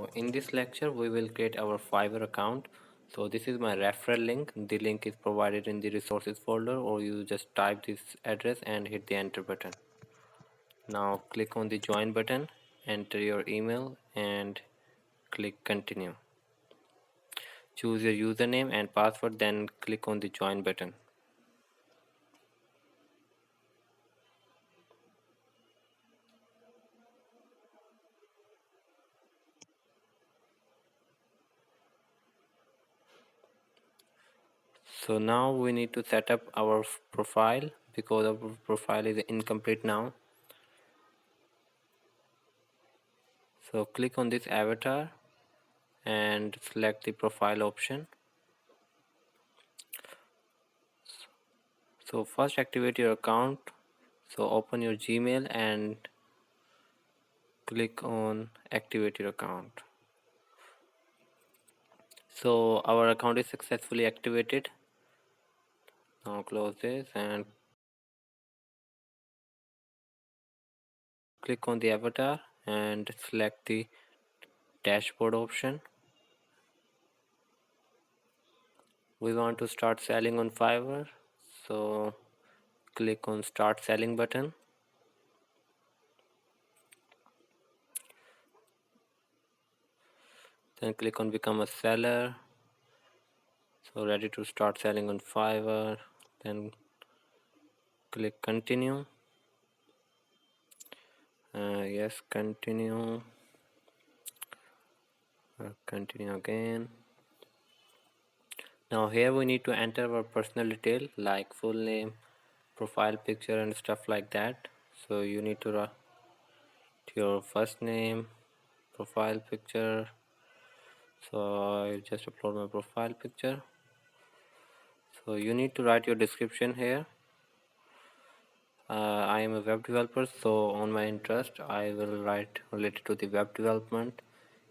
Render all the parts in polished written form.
So in this lecture we will create our Fiverr account. So this is my referral link. The link is provided in the resources folder, or you just type this address and hit the enter button. Now click on the join button, enter your email and click continue. Choose your username and password, then click on the join button. So now we need to set up our profile because our profile is incomplete now. So click on this avatar and select the profile option. So first activate your account. So open your Gmail and click on activate your account. So our account is successfully activated. Now close this and click on the avatar and select the dashboard option. We want to start selling on Fiverr, so click on start selling button. Then click on become a seller. So ready to start selling on Fiverr. Then click continue. Yes, continue. Continue again. Now here we need to enter our personal detail like full name, profile picture and stuff like that. So you need to write your first name, profile picture. So I just upload my profile picture. So you need to write your description here. I am a web developer, so on my interest I will write related to the web development.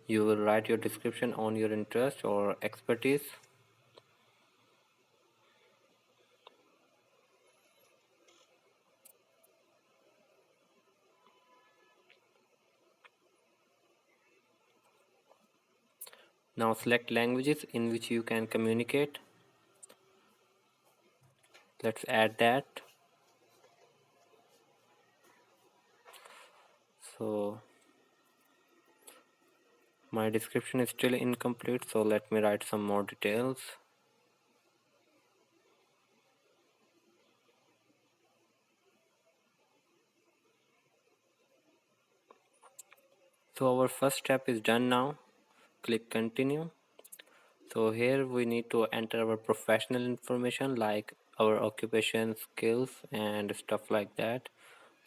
You will write your description on your interest or expertise. Now select languages in which you can communicate. Let's add that. So my description is still incomplete, so let me write some more details. So our first step is done now. Click continue. So here we need to enter our professional information like our occupation, skills and stuff like that.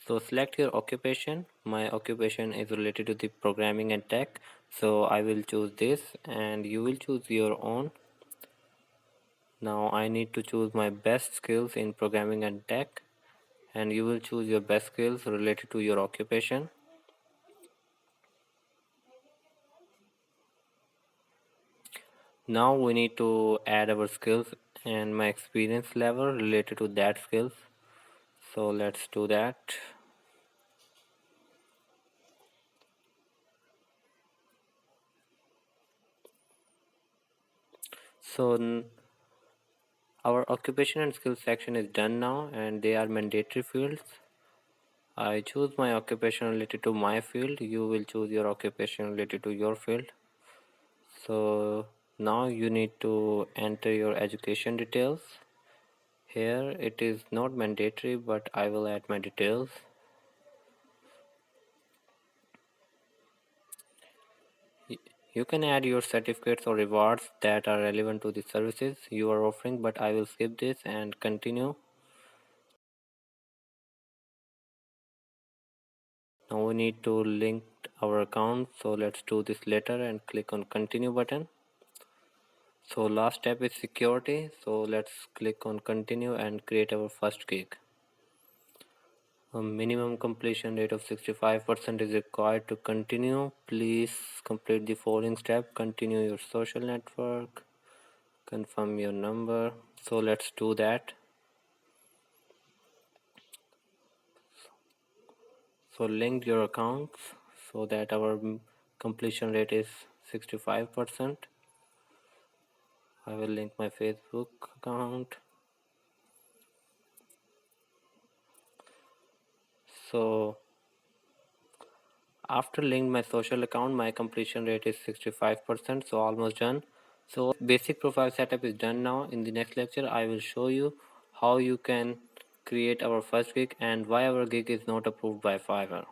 So select your occupation. My occupation is related to the programming and tech, so I will choose this and you will choose your own. Now I need to choose my best skills in programming and tech, and you will choose your best skills related to your occupation. Now we need to add our skills and my experience level related to that skills. So let's do that. So our occupation and skills section is done now and they are mandatory fields. I choose my occupation related to my field. You will choose your occupation related to your field. So now you need to enter your education details. Here it is not mandatory, but I will add my details. You can add your certificates or rewards that are relevant to the services you are offering, but I will skip this and continue. Now we need to link our account, so let's do this later and click on continue button. So last step is security, so let's click on continue and create our first gig. A minimum completion rate of 65% is required to continue. Please complete the following step. Continue your social network, confirm your number. So let's do that. So link your accounts so that our completion rate is 65%. I will link my Facebook account. So after linked my social account, my completion rate is 65%, so almost done. So basic profile setup is done now. In the next lecture, I will show you how you can create our first gig and why our gig is not approved by Fiverr.